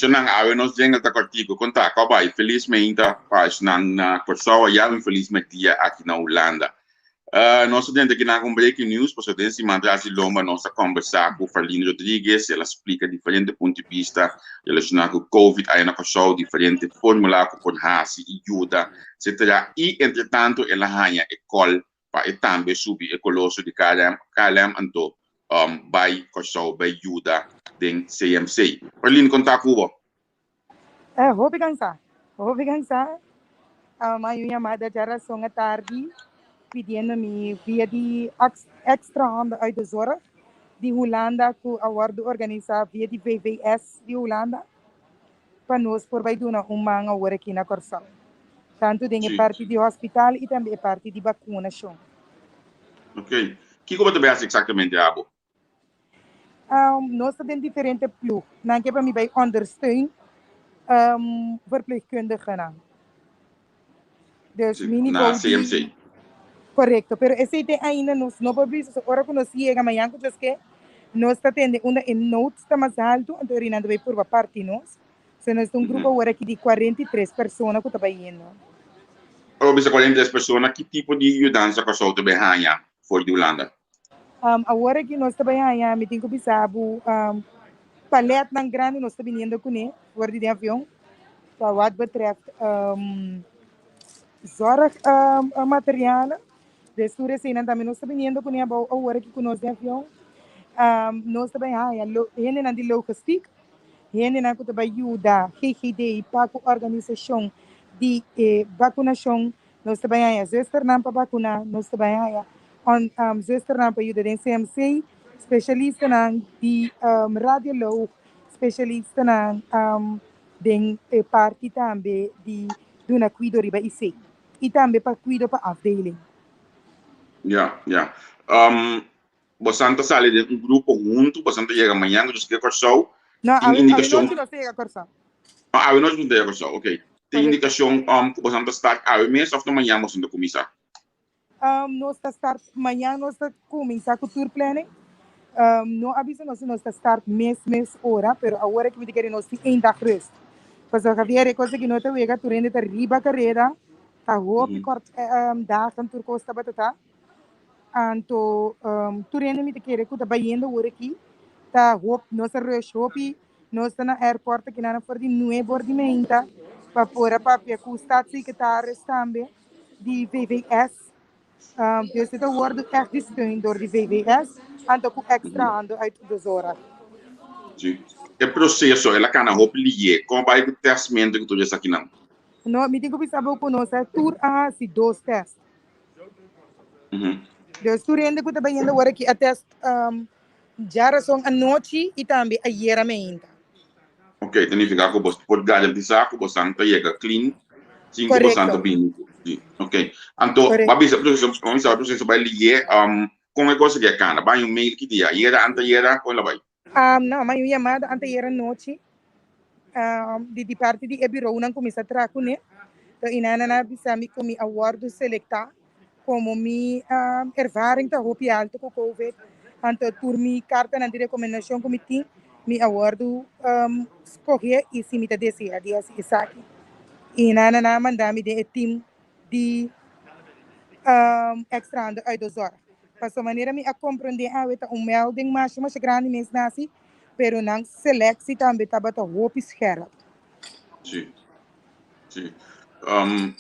siya nang awe nos dyan at akortiko konta ka ba infelizmente pas nang na korsawa ya infelizmente dia aqui na Holanda. Nós dentro aqui na breaking news, posso dizer se mandar assim loma nossa conversar com Farlene Rodrigues, ela explica diferentes pontos de vista relacionado com COVID, aí na pessoa diferente fórmula com hasi e ajuda, etc. E entretanto ela ganha escola para também subir ecoloso de KLM anto by pessoa by ajuda den CMC. Farlene conta com Vou cansar. Uma chamada de geração à tarde, pedindo-me via de extra handen uit de zorg, die Holanda wordt organiseerd via de VVS de Holanda, para nós por vai doen uma hora aqui na Corsão. Tanto tem parte de hospital e também parte de vacunação. Ok. Que como você acha exatamente, Abo? Nós temos diferentes ploeg. Dan heb ik me bij ondersteun verpleegkundigen. Dus na CMC. Correcto, pero ese te ainda nos no publica, ahora que nos llega amanhã, que nós está tendo em notes está mais alto, então orinando vai por uma parte nós. Se nós temos grupo agora aqui de 43 pessoas que está indo. Ou bisa 43 pessoas, que tipo de ajuda que só te behanha for de Holanda? Agora que nós está behanha, me tenho que pensar palete não grande nós está vindo com ele, agora de avião, para what betreft zorg materialen. De studie zijn dan nós também indo com a hora que nós de avião, nós também hende na de logistiek, hende na que também ajuda GGD para a organização de vacunação, nós também zuster na para vacunar, nós também zuster na para ajuda de CMC, especialista na de radioloog, especialista na de parte também de na cuido riba IC e também para cuido para afdeling. Ja. Você sale de grupo junto, você chega amanhã, você quer corção. Não, tem indicação. Não chega corção. A nós não tem corção, ok. Tem indicação que você start a mês ou na manhã você começar. Nós start amanhã nós começar com tour planning. Não avisa nós start mês hora, pero agora que me diga nós tem um dag rust. Pois a Javier coisa que não te vega tu rende ter riba carreira, tá roupa kort dagen tur costa batata. Anto tu rende me te querer que tá baindo hora aqui, tá roupa nossa rush hopi, nós tá na airport aqui na for de nuevo ordimenta, para pôr a papia com staatssecretaris também de VVS. Dus dit wordt echt gesteund door de VVS en ook extra handen uit de zorg. Sim. O processo, ela cana roupa lié, como vai o testamento que tu já aqui não? Não, me digo que sabe que nós tour se 2 testes. Dus tu rende que tá bem agora aqui a teste já são a noite e também a diariamente. Ok, significa que você pode garantizar que você não chega clean, 5% bem. Ok. Então, babisa processo vai lié como é que você cana? Vai mail que dia, era anteira, qual vai? Não, mas eu chamada anteira noite. De parte de bureau não começa a trabalhar, né? Então, inana na bisa me comi award selecta como mi ervaring ta hopi alto com COVID. Então, por mi carta na de recomendação committee, mi award escolher e se me ta desse a dia se aqui. Inana na mandami de team de extra ando uit de zorg. Pas maneira me a compreender melding mas grande mês nasi, pero não selectie também tá bata roupa esquerda. Sim.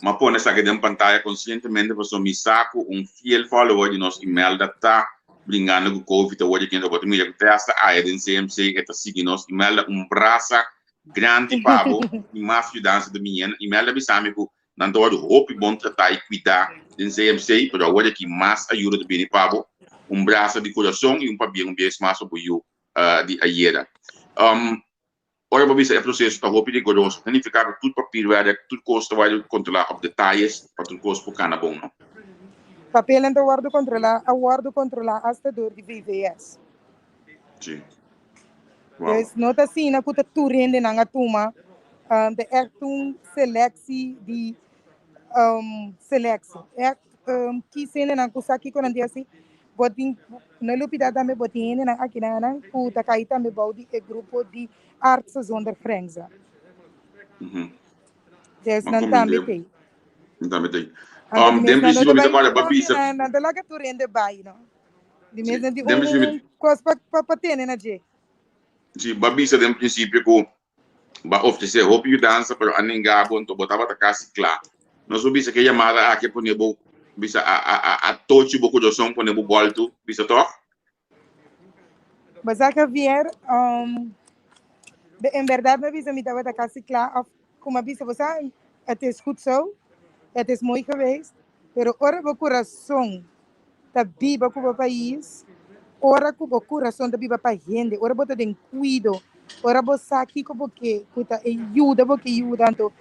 Mas põe essa aqui em pantalla conscientemente para me saco fiel follower de nosso email da tá brincando com COVID hoje que não pode me já testa a eden CMC eta seguir nosso email braça grande pavo e mais ajudança do menino email da bisame com não todo roupa bom tratar e cuidar den CMC para hoje que mais ajuda do bem pavo braço de coração e papel bem mais para o de ayer. Ora, para ver o processo está roupa rigoroso, significa que tudo papel vai, tudo custo vai controlar os detalhes para tudo custo por cada bom, não? Papel então aguardo controlar hasta dor de VVS. Sim. Dus nota assim, na kuta tu rende na tuma, de selectie selectie. Que sene na kusaki com a assim, botin na lupita também botin na aqui na puta cai também body e grupo de artes zonder grenzen. Dus Maar dan kom também je tem. dan meteen. Anto di mes Den na no principe de met bai agora também babisa. na laga tu rende bai no. Di mes na di Den principe coisa para ter na je. sim, babisa den principe ko ba of te se hope you dança pero aninga bon to botava ta kasi kla. Nós bisa que chamada aqui por nebo bisa a tochi boku do som por nebo bolto bisa to. Mas a que vier em verdade me bisa me tava ta kasi klaar of como bisa você het is goed zo. Het is mooi geweest. Pero ora bo coração tá biba com o país. Ora com o coração tá biba para gente. Ora bota den cuido. Ora bo aqui como que kuta ajuda bo que ajuda então.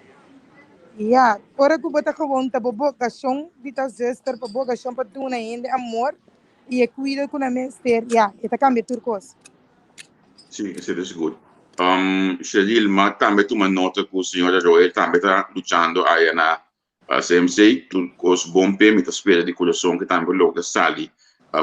Ja, ora que bota gewoon tá bo boca chão de ta zuster bo boca chão para tu na ainda amor e cuido com a mester. Ja, eta cambia turcos. Sim, esse é seguro. Sheryl, ma também tu uma nota que o senhor Joel também está lutando aí na CMC, tu cos bom pé, me tá espera de coração que também logo sali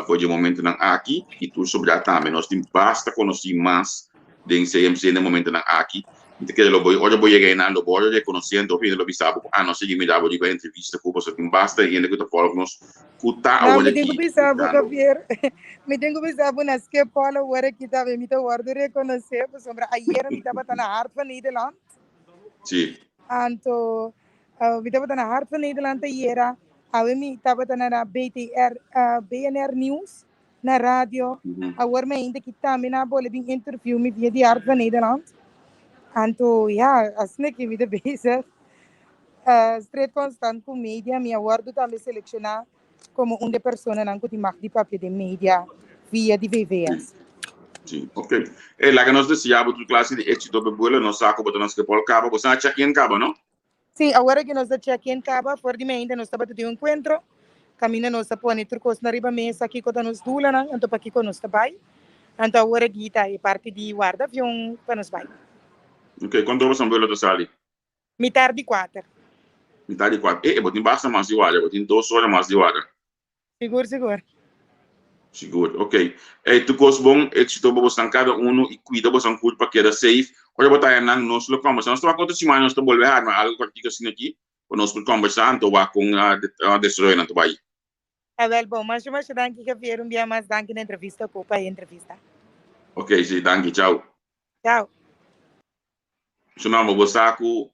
foi de momento não aqui e tu sobre a também nós tem basta conhecer mais de CMC no momento não aqui. Então que lo voy, hoje vou chegar na lo voy reconhecendo o lo bisabo, não sei me dava de entrevista com você, tem basta e ainda que tu fala nos cuta Não, hoje me tenho aqui. pensado, Javier. Me tenho pensado nas que Paula agora que estava me tô guardo reconhecer, sobre ayer me estava na hart van Nederland. Sim. Anto me estava na hart van Nederland ayer. Awe me estava na BTR, BNR News, na rádio. Agora me ainda que também na bola de interview me via de hart van Nederland. Anto, ja, assim que me bezig. Strijd constant com media, me aguardo também selecionar como uma pessoa que tem mais de papel de media via de VVS. Sim, ok. E lá que nós desejamos outra classe de éxito para bola, nós saco para nós que pode cabo, você acha que cabo, não? Sim, agora que nós check-in cabo, por de ainda nós estamos tendo encontro, caminho nós põe turcos na riba mesa aqui com nós dula, não? Então para aqui com nós também. Então agora aqui tá é parte de guarda-avião para nós vai. Ok, quando você vai lá sali? Metade de 4. Metade de 4. Botin basta mais de hora, botin 2 horas mais de hora. Seguro, seguro. Seguro, ok. E tu cos bom, éxito para você cada e cuida você para que era safe. Olha botar aí nós lo conversamos. Nós estamos acontecendo mais, nós estamos voltando mas algo que fica assim aqui, para nós conversar, então vai com a destruir na tua aí. É bem bom, mas danke que vieram dia mais danke na entrevista, com a entrevista. Ok, sim, danke, tchau. Tchau. Sonamos você com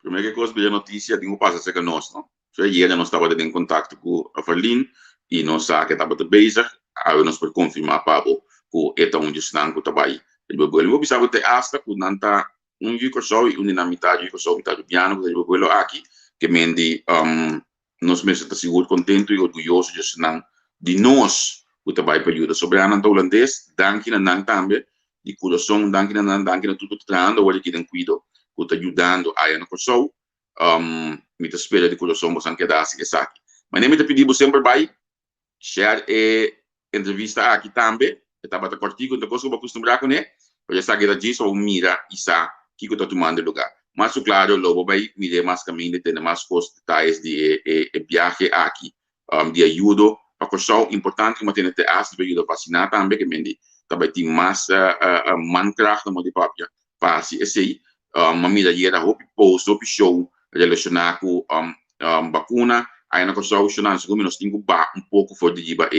primeira coisa, a notícia, tenho passado ser que nós, não? So, hier nós estava em contato com a Verlin e nós sabe que estava bezig, aí nós por confirmar para que eta onde estão com o trabalho. Ele vai eu precisava ter hasta que nanta vico só e na metade do piano, que ele vai aqui, que mende nós mesmos está seguro, contente e orgulhoso de nós o trabalho para ajudar sobre a nanta holandês, danke na nanta também, de coração, danke na tudo trabalhando, olha que tem cuidado, que está ajudando aí na coração. Me espera de coração você quer dar assim aqui. Mas nem me pedir sempre vai share entrevista aqui também. Estava a cortar com a coisa que eu acostumar com ele. Eu já sei que disso ou mira e sabe que eu estou tomando lugar. Mas claro, logo vai me dar mais caminho, ter mais coisas, detalhes de viagem aqui, de ajuda. A coisa importante que eu tenho que as de ajuda vacinar também que me também tem mais mankracht no de papia. Passe esse uma mira era hope post, hope show relacionado com vacuna, aí na coisa relacionada com nós temos pouco for de jiba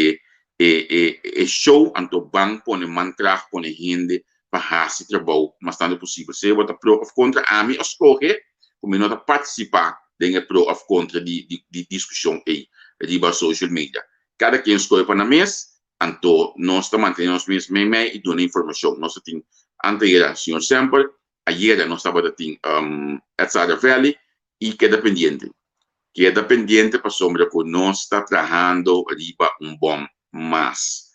show anto bang pone mankracht pone gente para hasi trabalho mas tanto possível se bota pro of contra a mim escolhe como não participar de pro of contra de discussão aí de social media cada quem escolhe para na mesa anto nós estamos mantendo nós mesmos meme e dando informação nós temos ante era senhor sempre ayer nós estamos tendo Edzada Valley e queda pendiente para sombra que nós está trabalhando arriba bom mas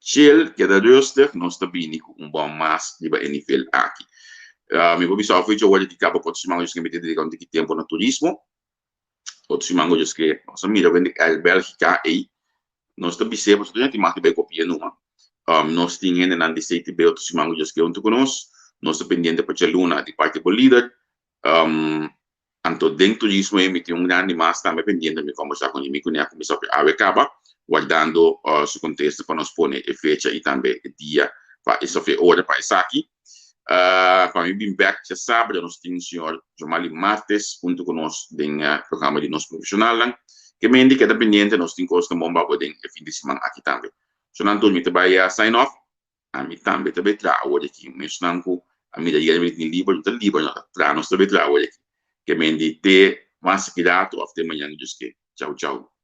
chill, queda rustig, nós está bem com bom mas arriba em nível aqui. Me vou pensar foi hoje que acaba com os mangos que me dedicam de tempo no turismo. Outros mangos que nós mira vende a Bélgica e nós está bem sempre estudante de mais bem copia numa. Nós tínhamos na DCT bem outros mangos que onde conosco, nós está pendiente para a luna de parte do líder. Anto dentro disso eu me tenho grande mas também pendiente de conversar com ele, com a comissão a acaba guardando su contexto para nos poner fecha e também dia para isso foi hora para isso aqui. Para mim, bem back já sábado, nós temos o senhor Jomali Martes, junto conosco no programa de nosso profissional, que me indica dependente, nós temos costa bomba para o fim de semana aqui também. So, não estou me trabalhar sign off, a mim também trabalho aqui, mas não com a minha diária de livro, não livro, não nós trabalho aqui, que me indica mais cuidado, até amanhã, tchau, tchau.